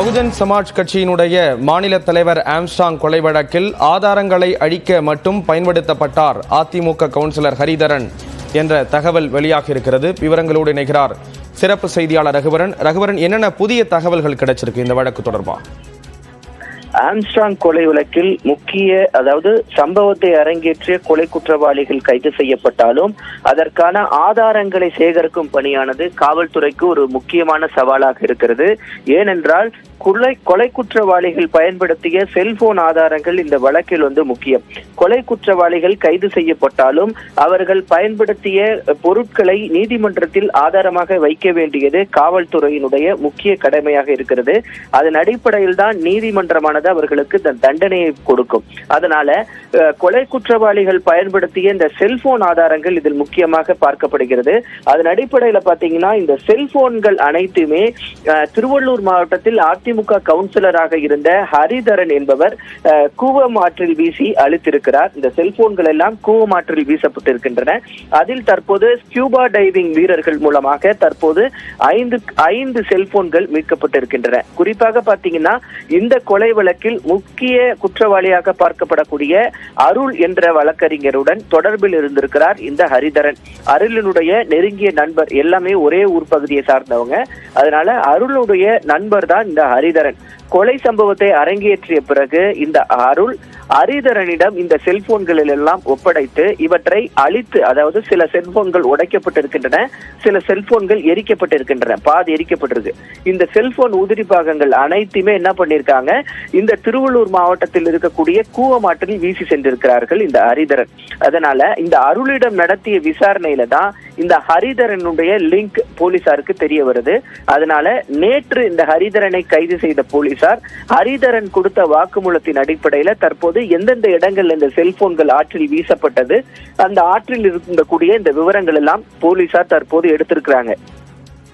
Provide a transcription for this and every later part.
பகுஜன் சமாஜ் கட்சியினுடைய மாநில தலைவர் ஆம்ஸ்ட்ராங் கொலை வழக்கில் ஆதாரங்களை அழிக்க மட்டும் பயன்படுத்தப்பட்டார் அதிமுக கவுன்சிலர் ஹரிதரன் என்ற தகவல் வெளியாக இருக்கிறது. விவரங்களோடு இணைகிறார் சிறப்பு செய்தியாளர் ரகுவரன். ரகுவரன், என்னென்ன புதிய தகவல்கள் கிடைச்சிருக்கு இந்த வழக்கு தொடர்பா? ஆம்ஸ்ட்ராங் கொலை வழக்கில் அதாவது சம்பவத்தை அரங்கேற்றிய கொலை குற்றவாளிகள் கைது செய்யப்பட்டாலும் அதற்கான ஆதாரங்களை சேகரிக்கும் பணியானது காவல்துறைக்கு ஒரு முக்கியமான சவாலாக இருக்கிறது. ஏனென்றால் கொலை குற்றவாளிகள் பயன்படுத்திய செல்போன் ஆதாரங்கள் இந்த வழக்கில் முக்கியம். கொலை குற்றவாளிகள் கைது செய்யப்பட்டாலும் அவர்கள் பயன்படுத்திய பொருட்களை நீதிமன்றத்தில் ஆதாரமாக வைக்க வேண்டியது காவல்துறையினுடைய முக்கிய கடமையாக இருக்கிறது. அதன் அடிப்படையில் தான் நீதிமன்றமானது அவர்களுக்கு தண்டனையை கொடுக்கும். அதனால கொலை குற்றவாளிகள் பயன்படுத்திய இந்த செல்போன் ஆதாரங்கள் இதில் முக்கியமாக பார்க்கப்படுகிறது. அதன் அடிப்படையில் பாத்தீங்கன்னா இந்த செல்போன்கள் அனைத்துமே திருவள்ளூர் மாவட்டத்தில் அதிமுக கவுன்சிலராக இருந்த ஹரிதரன் என்பவர் கூவம் ஆற்றில் வீசி அழித்திருக்கிறார். இந்த செல்போன்கள் எல்லாம் கூவம் ஆற்றில் வீசப்பட்டிருக்கின்றன. அதில் தற்போது ஸ்கியூபா டைவிங் வீரர்கள் மூலமாக தற்போது ஐந்து செல்போன்கள் மீட்கப்பட்டிருக்கின்றன. குறிப்பாக பாத்தீங்கன்னா இந்த கொலை வழக்கில் முக்கிய குற்றவாளியாக பார்க்கப்படக்கூடிய அருள் என்ற வழக்கறிஞருடன் தொடர்பில் இருந்திருக்கிறார் இந்த ஹரிதரன். அருளினுடைய நெருங்கிய நண்பர், எல்லாமே ஒரே ஊர் பகுதியை சார்ந்தவங்க. அதனால அருளுடைய நண்பர் தான் இந்த ஹரிதரன். கொலை சம்பவத்தை அரங்கேற்றிய பிறகு இந்த அருள் ஹரிதரனிடம் இந்த செல்போன்களில் எல்லாம் ஒப்படைத்து இவற்றை அழித்து, அதாவது சில செல்போன்கள் உடைக்கப்பட்டிருக்கின்றன, சில செல்போன்கள் எரிக்கப்பட்டிருக்கின்றன, பாதி எரிக்கப்பட்டிருக்கு. இந்த செல்போன் உதிரி பாகங்கள் அனைத்துமே என்ன பண்ணிருக்காங்க, இந்த திருவள்ளூர் மாவட்டத்தில் இருக்கக்கூடிய கூவமாற்றில் வீசி சென்றிருக்கிறார்கள் இந்த ஹரிதரன். அதனால இந்த அருளிடம் நடத்திய விசாரணையில தான் இந்த ஹரிதரனுடைய லிங்க் போலீசாருக்கு தெரிய வருது. அதனால நேற்று இந்த ஹரிதரனை கைது செய்த போலீசார் ஹரிதரன் கொடுத்த வாக்குமூலத்தின் அடிப்படையில தற்போது எந்தெந்த இடங்கள்ல இந்த செல்போன்கள் ஆற்றில் வீசப்பட்டது, அந்த ஆற்றில் இருக்கக்கூடிய இந்த விவரங்கள் எல்லாம் போலீசார் தற்போது எடுத்திருக்கிறாங்க.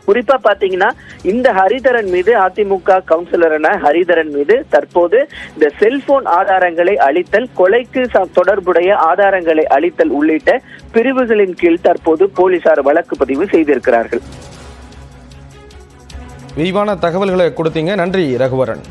குறிப்பா பாத்தீங்கன்னா இந்த ஹரிதரன் மீது, அதிமுக கவுன்சிலரான ஹரிதரன் மீது தற்போது இந்த செல்போன் ஆதாரங்களை அழித்தல், கொலைக்கு தொடர்புடைய ஆதாரங்களை அழித்தல் உள்ளிட்ட பிரிவுகளின் கீழ் தற்போது போலீசார் வழக்கு பதிவு செய்திருக்கிறார்கள். விரிவான தகவல்களை கொடுத்தீங்க. நன்றி ரகுவரன்.